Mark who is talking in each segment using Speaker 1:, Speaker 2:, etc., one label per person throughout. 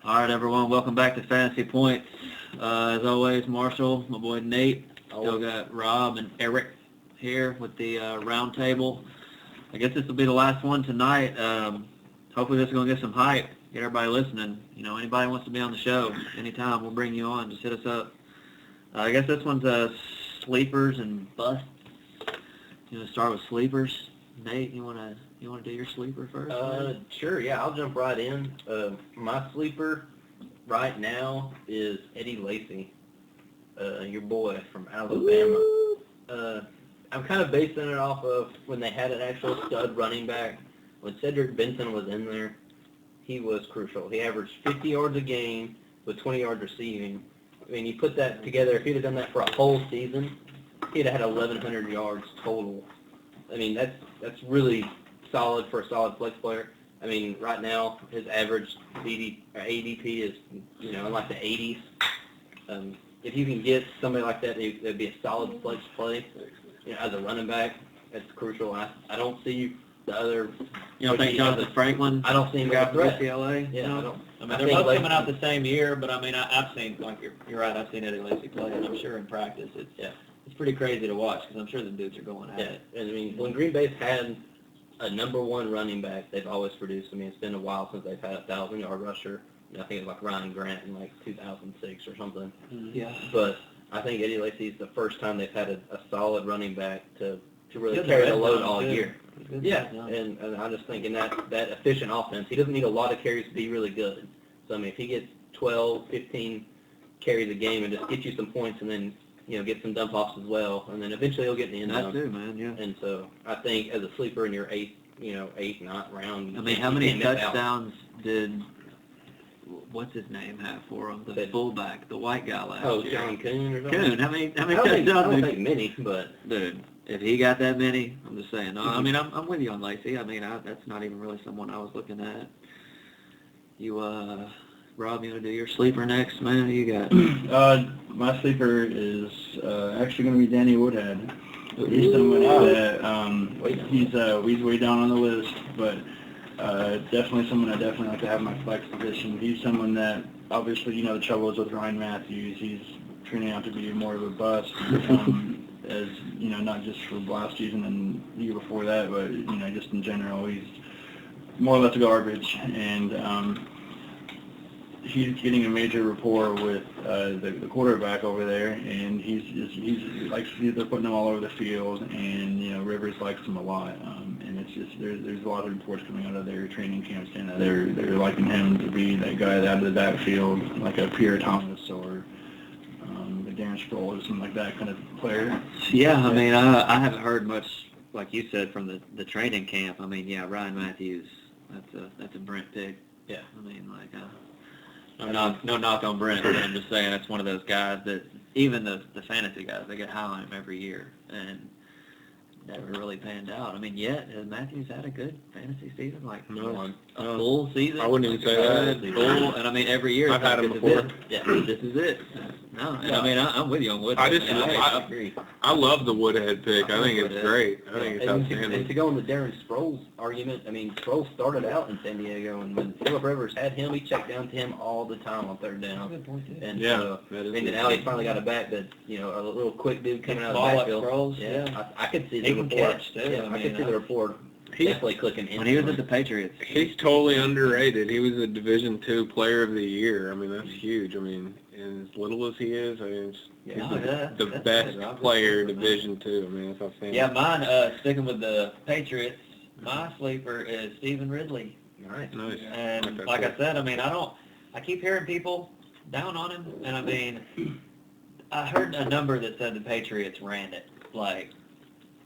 Speaker 1: All right, everyone. Welcome back to Fantasy Points. As always, Marshall, my boy Nate. Still got Rob and Eric here with the round table. I guess this will be the last one tonight. Hopefully this is going to get some hype, get everybody listening. You know, anybody wants to be on the show, anytime, we'll bring you on. Just hit us up. I guess this one's sleepers and busts. You want to start with sleepers? Nate, you want to do your sleeper first?
Speaker 2: Sure, yeah, I'll jump right in. My sleeper right now is Eddie Lacy, your boy from Alabama. I'm kind of basing it off of when they had an actual stud running back. When Cedric Benson was in there, he was crucial. He averaged 50 yards a game with 20 yards receiving. I mean, you put that together, if he'd have done that for a whole season, he'd have had 1,100 yards total. I mean, that's really solid for a solid flex player. I mean, right now, his average ADP is, in like the 80s. If you can get somebody like that, that'd be a solid flex play. As a running back, that's crucial. I don't see the other.
Speaker 1: You don't think Jonathan Franklin?
Speaker 2: I don't see him as a threat.
Speaker 1: UCLA?
Speaker 2: Yeah,
Speaker 1: no?
Speaker 2: I
Speaker 1: mean, they're both coming out the same year, but I mean, I've seen, like you're right, I've seen Eddie Lacy play, and I'm sure in practice it's pretty crazy to watch because I'm sure the dudes are going at it.
Speaker 2: And I mean, when Green Bay's had a number one running back, they've always produced. I mean, it's been a while since they've had a 1,000-yard rusher. I think it's like Ryan Grant in like 2006 or something.
Speaker 1: Yeah.
Speaker 2: But I think Eddie Lacy is the first time they've had a solid running back to really carry the load all year. Yeah, and I'm just thinking that efficient offense, he doesn't need a lot of carries to be really good. So, I mean, if he gets 12, 15 carries a game and just get you some points and then, get some dump-offs as well, and then eventually he'll get in the end zone.
Speaker 1: That too, man, yeah.
Speaker 2: And so I think as a sleeper in your eighth, 9th round.
Speaker 1: I mean, how many touchdowns did, what's his name have for him? The fullback, the white guy last year.
Speaker 2: John Kuhn or something?
Speaker 1: Kuhn, how many touchdowns?
Speaker 2: I don't think many, but...
Speaker 1: Dude, if he got that many, I'm just saying. No, I mean, I'm with you on Lacy. I mean, that's not even really someone I was looking at. You, Rob, you want to do your sleeper next, man? Who you got?
Speaker 3: My sleeper is actually going to be Danny Woodhead. He's somebody that he's way down on the list, but definitely someone I definitely like to have in my flex position. He's someone that obviously the trouble is with Ryan Matthews. He's turning out to be more of a bust. As not just for last season and the year before that, but just in general, he's more or less garbage, and he's getting a major rapport with the quarterback over there, and they're putting him all over the field, and Rivers likes him a lot, and it's just there's a lot of reports coming out of their training camps saying that they're liking him to be that guy out of the backfield, like a Pierre Thomas or Darren Sproles or something like that kind of player.
Speaker 1: Yeah, I mean, I haven't heard much, like you said, from the training camp. I mean, yeah, Ryan Matthews, that's a Brent pick.
Speaker 2: Yeah.
Speaker 1: I mean, like, no knock on Brent, but I'm just saying that's one of those guys that even the fantasy guys, they get high on him every year, and never really panned out. I mean, yet has Matthews had a good fantasy season, like a full season?
Speaker 4: I wouldn't even say that.
Speaker 1: Full, and I mean, every year
Speaker 4: I've had him before.
Speaker 1: This is it. No, and I mean, I'm with you on Woodhead.
Speaker 4: I
Speaker 1: agree.
Speaker 4: I love the Woodhead pick. I think it's great. I think it's outstanding.
Speaker 2: And to go on the Darren Sproles argument, I mean, Sproles started out in San Diego, and when Phillip Rivers had him, he checked down to him all the time on third down.
Speaker 1: Good point, too.
Speaker 2: And
Speaker 4: yeah,
Speaker 2: now he's finally got a back that, a little quick dude coming out of the
Speaker 1: Ball
Speaker 2: backfield.
Speaker 1: like Sproles,
Speaker 2: yeah. I could see
Speaker 1: He
Speaker 2: the
Speaker 1: can
Speaker 2: report.
Speaker 1: catch, too.
Speaker 2: Yeah, I could see the report definitely clicking in.
Speaker 1: When he was at the Patriots.
Speaker 4: He's totally underrated. He was a Division II Player of the Year. I mean, that's huge. I mean, and as little as he is, I mean, he's the best player Division II. I mean, that's outstanding.
Speaker 1: Yeah, mine, sticking with the Patriots, my sleeper is Stephen Ridley.
Speaker 2: Nice.
Speaker 1: And like I said, I mean, I keep hearing people down on him, and I mean, I heard a number that said the Patriots ran it, like,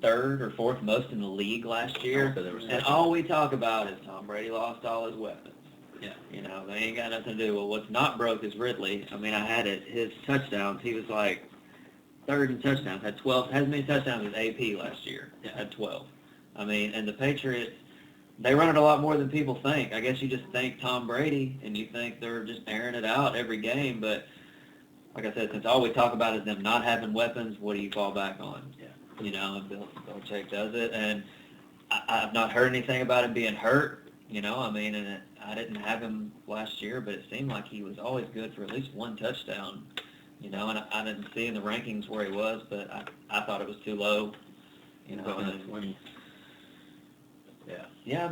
Speaker 1: third or fourth most in the league last year, and all we talk about is Tom Brady lost all his weapons. Yeah, they ain't got nothing to do. Well, what's not broke is Ridley. I mean, I had it. His touchdowns, he was like third in touchdowns. Had 12. Had as many touchdowns as AP last year. Had 12. I mean, and the Patriots, they run it a lot more than people think. I guess you just think Tom Brady, and you think they're just airing it out every game. But like I said, since all we talk about is them not having weapons, what do you fall back on? And Bill Belichick does it, and I've not heard anything about him being hurt. You know, I mean, and I didn't have him last year, but it seemed like he was always good for at least one touchdown. You know, and I didn't see in the rankings where he was, but I thought it was too low. You know,
Speaker 2: in the
Speaker 1: and,
Speaker 2: 20s. Yeah.
Speaker 1: yeah, I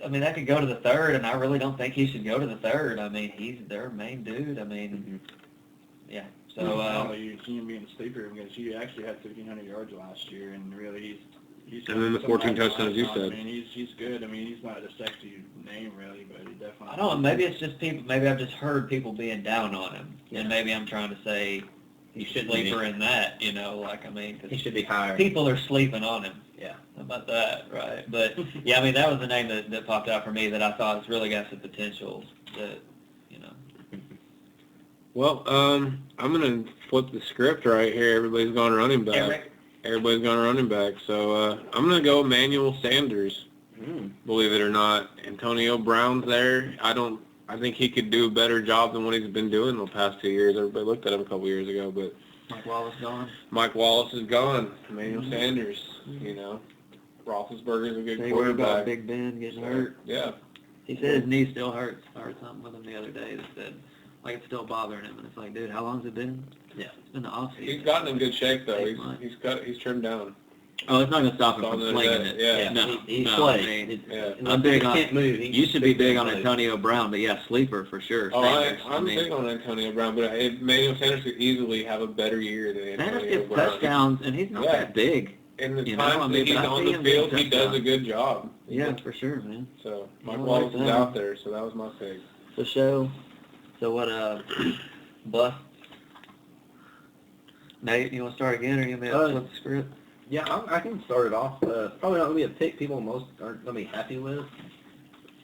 Speaker 1: mean that could go to the third, and I really don't think he should go to the third. I mean, he's their main dude. I mean, yeah. So
Speaker 3: you see him being a sleeper because he actually had 1,500 yards last year, and really he's
Speaker 4: And then the 14 touchdowns you said.
Speaker 3: I mean, he's good. I mean, he's not a sexy name really, but he definitely.
Speaker 1: I don't know. Maybe it's just people. Maybe I've just heard people being down on him, and maybe I'm trying to say
Speaker 2: He should
Speaker 1: sleeper in that. You know, like I mean, 'cause
Speaker 2: He should be higher.
Speaker 1: people are sleeping on him.
Speaker 2: Yeah.
Speaker 1: How about that, right? But yeah, I mean that was the name that popped out for me that I thought has really got some potential. That you know.
Speaker 4: Well, I'm going to flip the script right here. Everybody's going running back.
Speaker 1: Eric.
Speaker 4: Everybody's going running back. So I'm going to go Emmanuel Sanders. Believe it or not, Antonio Brown's there. I think he could do a better job than what he's been doing the past 2 years. Everybody looked at him a couple years ago, but
Speaker 1: Mike Wallace gone.
Speaker 4: Mike Wallace is gone. Emmanuel Sanders, you know. Roethlisberger's a good
Speaker 1: They worried about
Speaker 4: quarterback.
Speaker 1: Big Ben getting hurt.
Speaker 4: Yeah.
Speaker 1: He said his knee still hurts. I heard something with him the other day that said like it's still bothering him, and it's like, dude, how long's it been?
Speaker 2: Yeah.
Speaker 1: It's been the off season.
Speaker 4: He's gotten in good shape though.
Speaker 1: 8 months.
Speaker 4: He's trimmed down.
Speaker 1: Oh, it's not gonna stop him
Speaker 4: Saw
Speaker 1: from
Speaker 4: the other
Speaker 1: slinging
Speaker 4: day.
Speaker 1: it.
Speaker 4: Yeah.
Speaker 1: No,
Speaker 2: He's
Speaker 1: no,
Speaker 2: played.
Speaker 1: I mean,
Speaker 4: Yeah.
Speaker 1: I'm big
Speaker 2: He
Speaker 1: on.
Speaker 2: can't move.
Speaker 1: You should be big on
Speaker 2: move.
Speaker 1: Antonio Brown, but yeah, sleeper for sure.
Speaker 4: Oh,
Speaker 1: Sanders.
Speaker 4: I'm big on Antonio Brown, but Emmanuel Sanders could easily have a better year than
Speaker 1: Sanders
Speaker 4: Antonio
Speaker 1: gets
Speaker 4: Brown.
Speaker 1: touchdowns, and he's not
Speaker 4: Yeah.
Speaker 1: that big.
Speaker 4: In the
Speaker 1: You know,
Speaker 4: times
Speaker 1: I mean,
Speaker 4: that he's
Speaker 1: but I
Speaker 4: on
Speaker 1: see
Speaker 4: the
Speaker 1: him getting
Speaker 4: field, he does a
Speaker 1: touchdowns.
Speaker 4: good job.
Speaker 1: Yeah, for sure, man.
Speaker 4: So Mike
Speaker 1: I like
Speaker 4: Wallace is
Speaker 1: that.
Speaker 4: out there, so that was my pick.
Speaker 1: So what, bust? Nate, you want to start again, or you want me to flip the script?
Speaker 2: Yeah, I can start it off. Probably not going to be a pick people most aren't going to be happy with.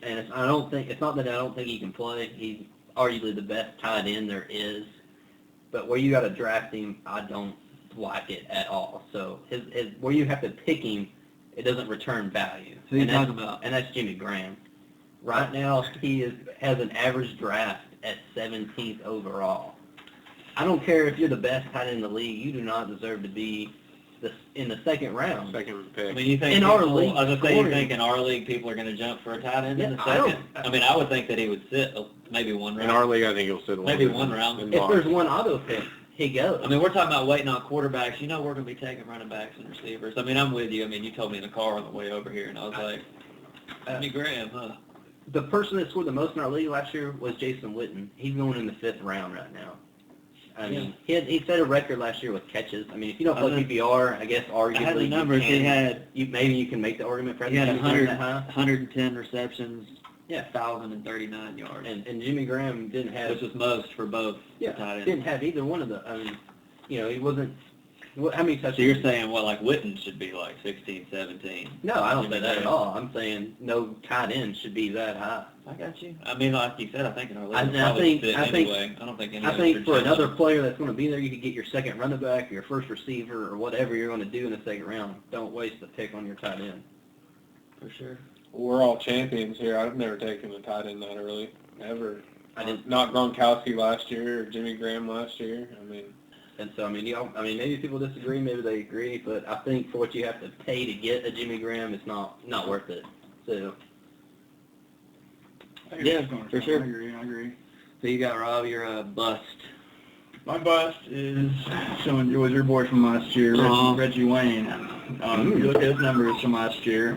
Speaker 2: And it's not that I don't think he can play. He's arguably the best tight end there is. But where you got to draft him, I don't like it at all. So his where you have to pick him, it doesn't return value.
Speaker 1: Who are you
Speaker 2: And that's-
Speaker 1: talking about?
Speaker 2: And that's Jimmy Graham. Right now, he has an average draft at 17th overall. I don't care if you're the best tight end in the league. You do not deserve to be in the second round.
Speaker 4: Second
Speaker 1: I
Speaker 4: pick.
Speaker 1: mean, you think
Speaker 2: In our
Speaker 1: people-
Speaker 2: league,
Speaker 1: I was gonna say, you
Speaker 2: scoring-
Speaker 1: think in our league people are gonna jump for a tight end in the
Speaker 2: Yeah, I don't-
Speaker 1: second? I mean, I would think that he would sit maybe one
Speaker 4: In
Speaker 1: round.
Speaker 4: our league, I think he'll sit
Speaker 1: Maybe
Speaker 4: in
Speaker 1: one round.
Speaker 4: in
Speaker 2: If
Speaker 4: box.
Speaker 2: there's one auto pick, he goes.
Speaker 1: I mean, we're talking about waiting on quarterbacks. You know, we're gonna be taking running backs and receivers. I mean, I'm with you. I mean, you told me in the car on the way over here, and I was like, Jimmy Graham, huh?
Speaker 2: The person that scored the most in our league last year was Jason Witten. He's going in the 5th round right now. I mean, he set a record last year with catches. I mean, if you don't play PPR, I guess arguably
Speaker 1: I had the numbers. He had
Speaker 2: maybe you can make the argument for
Speaker 1: he had
Speaker 2: Jimmy Graham
Speaker 1: 100,
Speaker 2: that high.
Speaker 1: 110 receptions,
Speaker 2: Yeah.
Speaker 1: 1,039 yards,
Speaker 2: And Jimmy Graham didn't have
Speaker 1: which was most for both tight ends.
Speaker 2: didn't have either one of the. I mean, he wasn't. How many touchdowns?
Speaker 1: So you're saying, well, like Witten should be like 16, 17?
Speaker 2: No, I don't
Speaker 1: Jimmy
Speaker 2: say that at
Speaker 1: Graham.
Speaker 2: all. I'm saying no tight end should be that high.
Speaker 1: I got you. I mean, like you said, I think in our league,
Speaker 2: I
Speaker 1: it'll probably
Speaker 2: think-
Speaker 1: fit
Speaker 2: I think-
Speaker 1: anyway. I don't think any
Speaker 2: I
Speaker 1: other
Speaker 2: think for
Speaker 1: projection-
Speaker 2: another player that's going to be there, you could get your second running back, your first receiver, or whatever you're going to do in the second round. Don't waste the pick on your tight end.
Speaker 1: For sure.
Speaker 4: We're all champions here. I've never taken a tight end that early, ever.
Speaker 2: I didn't.
Speaker 4: Not Gronkowski last year or Jimmy Graham last year. I mean,
Speaker 2: And so, maybe people disagree, maybe they agree, but I think for what you have to pay to get a Jimmy Graham, it's not worth it. So,
Speaker 1: Yeah, for sure.
Speaker 3: I agree.
Speaker 1: So you got Rob, you're a bust.
Speaker 3: My bust is it was your boy from last year, Reggie Wayne. If you look at his numbers from last year,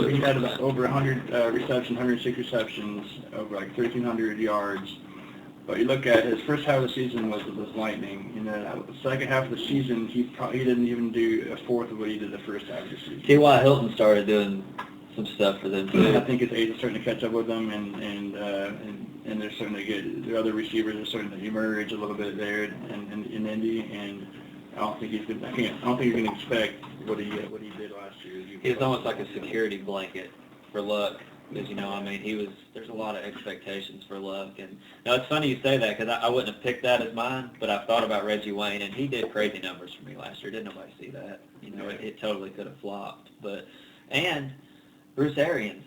Speaker 3: he had about over 100 receptions, 106 receptions, over like 1,300 yards. But you look at his first half of the season was lightning. In the second half of the season, he didn't even do a fourth of what he did the first half of the season.
Speaker 1: T.Y. Hilton started doing some stuff for them too.
Speaker 3: I think his age is starting to catch up with them, and they're starting to get their other receivers are starting to emerge a little bit there in Indy, and I don't think he's going. I don't think you can expect what he did last year.
Speaker 1: He was almost like a security blanket for Luck. Because, there's a lot of expectations for Luck. And now it's funny you say that because I wouldn't have picked that as mine, but I've thought about Reggie Wayne, and he did crazy numbers for me last year. Didn't nobody see that? It totally could have flopped. And Bruce Arians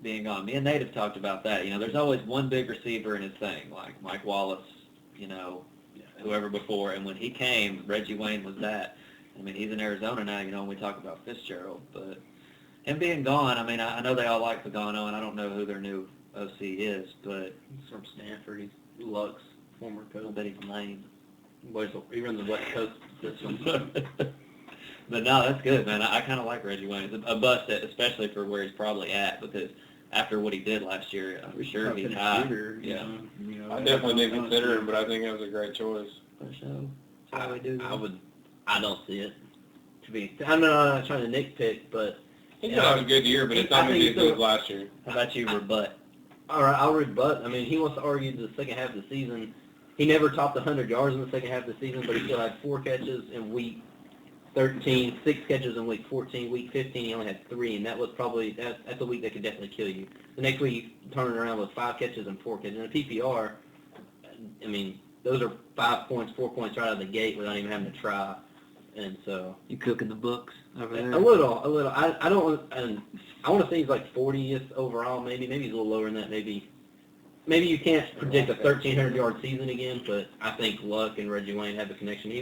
Speaker 1: being gone. Me and Nate have talked about that. There's always one big receiver in his thing, like Mike Wallace, whoever before. And when he came, Reggie Wayne was that. I mean, he's in Arizona now, when we talk about Fitzgerald, but... him being gone, I mean, I know they all like Pagano, and I don't know who their new OC is, but
Speaker 2: He's from Stanford. He's Luck's former
Speaker 1: I
Speaker 2: coach.
Speaker 1: bet he's lame.
Speaker 2: He runs the West Coast system.
Speaker 1: But no, that's good, man. I kind of like Reggie Wayne. It's a bust, especially for where he's probably at, because after what he did last year, I'm sure he's high. Yeah.
Speaker 4: I definitely didn't consider him, but I think it was a great choice.
Speaker 1: For sure. That's how we do that.
Speaker 2: I don't see it. I'm not trying to nitpick, but
Speaker 4: He's gonna have a good year, but it's not gonna be as good as last year.
Speaker 1: How about you, rebut?
Speaker 2: all right, I'll rebut. I mean, he wants to argue the second half of the season. He never topped 100 yards in the second half of the season, but he still had 4 catches in week 13, 6 catches in week 14, week 15 he only had 3, and that was probably that's a week that could definitely kill you. The next week he turned around with 5 catches and 4 catches. In a PPR, I mean, those are 5 points, 4 points right out of the gate without even having to try. And so
Speaker 1: You cooking the books over there?
Speaker 2: a little. I don't. And I want to say he's like 40th overall. Maybe he's a little lower than that. Maybe you can't predict a 1,300-yard season again. But I think Luck and Reggie Wayne have a connection. He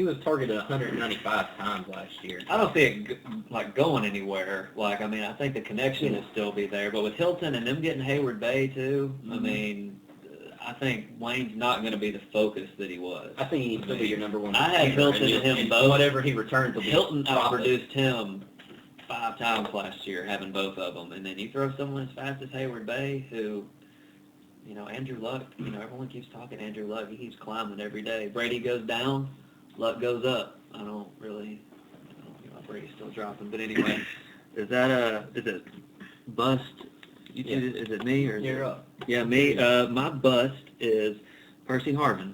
Speaker 2: was targeted 195 times last year.
Speaker 1: I don't see it like going anywhere. Like, I mean, I think the connection will still be there. But with Hilton and them getting Hayward Bay too, I mean, I think Wayne's not going to be the focus that he was.
Speaker 2: I think he needs to be your number one.
Speaker 1: I had
Speaker 2: receiver,
Speaker 1: Hilton and him both.
Speaker 2: Whatever he returns will be
Speaker 1: Hilton
Speaker 2: profit.
Speaker 1: outproduced him 5 times last year, having both of them. And then you throw someone as fast as Hayward Bay, who, you know, Andrew Luck, you know, everyone keeps talking Andrew Luck. He keeps climbing every day. Brady goes down, Luck goes up. I don't know, Brady's still dropping. But anyway, is it bust?
Speaker 2: Yeah.
Speaker 1: Is it me or is
Speaker 2: You're
Speaker 1: it?
Speaker 2: up.
Speaker 1: Yeah, me. My bust is Percy Harvin.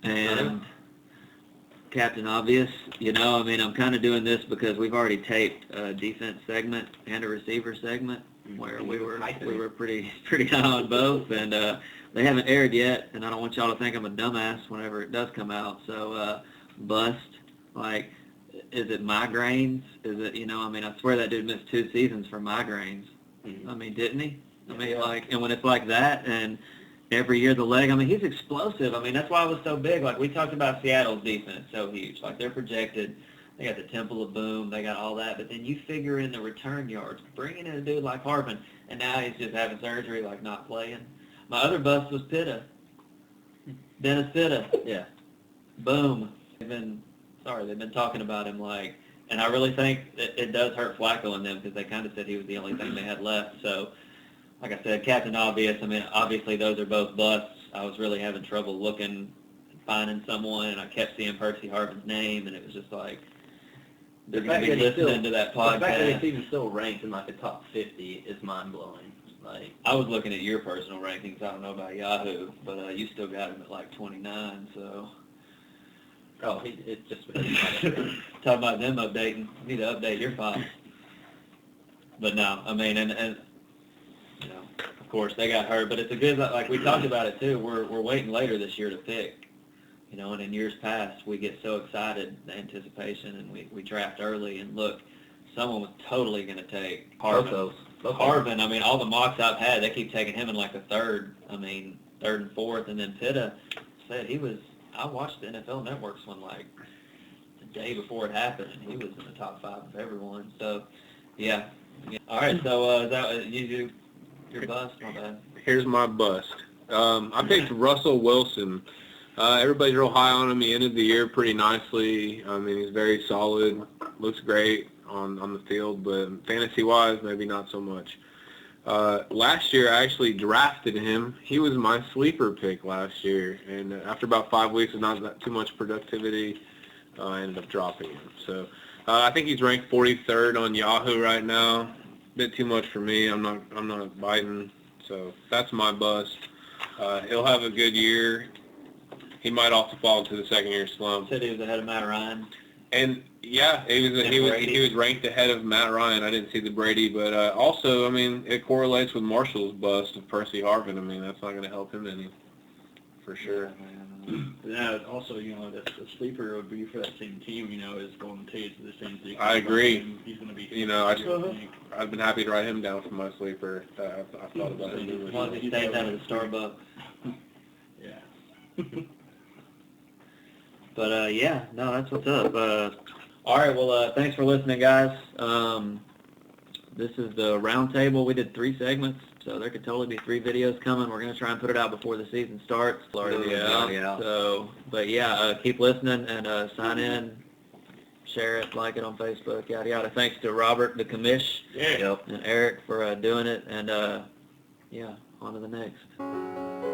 Speaker 1: And Captain Obvious, you know, I mean, I'm kind of doing this because we've already taped a defense segment and a receiver segment where we were pretty high on both, and they haven't aired yet, and I don't want y'all to think I'm a dumbass whenever it does come out. So, bust, like, is it migraines? Is it, you know, I mean, I swear that dude missed 2 seasons for migraines. I mean, didn't he? I mean, like, and when it's like that, and every year the leg, I mean, he's explosive. I mean, that's why it was so big. Like, we talked about Seattle's defense, so huge. Like, they're projected. They got the Temple of Boom. They got all that. But then you figure in the return yards, bringing in a dude like Harvin, and now he's just having surgery, like not playing. My other bust was Pitta. Dennis Pitta.
Speaker 2: Yeah.
Speaker 1: Boom. They've been talking about him like, and I really think it does hurt Flacco and them because they kind of said he was the only thing they had left. So, like I said, Captain Obvious, I mean, obviously those are both busts. I was really having trouble finding someone, and I kept seeing Percy Harvin's name, and it was just like, they're going to be listening to that podcast.
Speaker 2: The fact that he's even still ranked in like the top 50 is mind-blowing. Like,
Speaker 1: I was looking at your personal rankings. I don't know about Yahoo, but you still got him at like 29, so.
Speaker 2: oh, it's just
Speaker 1: Talk about them updating. You need to update your files. But no, I mean, and you know, of course they got hurt, but it's a good, like we talked about it too. We're waiting later this year to pick, you know, and in years past we get so excited, the anticipation, and we draft early, and look, someone was totally going to take Harvin. Harvin, I mean, all the mocks I've had, they keep taking him in like the third and fourth, and then Pitta said I watched the NFL Network's one like the day before it happened, and he was in the top 5 of everyone. So, yeah. All right. So is that you do your bust? My bad.
Speaker 4: Here's my bust. I picked Russell Wilson. Everybody's real high on him. He ended the year pretty nicely. I mean, he's very solid. Looks great on the field, but fantasy-wise, maybe not so much. Last year, I actually drafted him. He was my sleeper pick last year, and after about 5 weeks of not that too much productivity, I ended up dropping him. So I think he's ranked 43rd on Yahoo right now. A bit too much for me. I'm not biting. So that's my bust. He'll have a good year. He might also fall into the second-year slump.
Speaker 1: Said he was ahead of Matt Ryan.
Speaker 4: And yeah, he was ranked ahead of Matt Ryan. I didn't see the Brady, but also, I mean, it correlates with Marshall's bust of Percy Harvin. I mean, that's not going to help him any, for sure.
Speaker 3: Yeah, also, you know, the sleeper would be for that same team, you know, is Golden Tate, the same thing.
Speaker 4: I agree.
Speaker 3: He's going to be...
Speaker 4: You know, I've been happy to write him down for my sleeper. I thought about him.
Speaker 1: As long as he stays out of the Starbucks.
Speaker 3: Yeah.
Speaker 1: But, yeah, no, that's what's up. All right, well, thanks for listening, guys. This is the roundtable. We did 3 segments, so there could totally be 3 videos coming. We're going to try and put it out before the season starts.
Speaker 2: Yeah.
Speaker 1: So, but yeah, keep listening and sign in, share it, like it on Facebook, yada yada. Thanks to Robert, the commish,
Speaker 2: Yep.
Speaker 1: and Eric for doing it. And yeah, on to the next.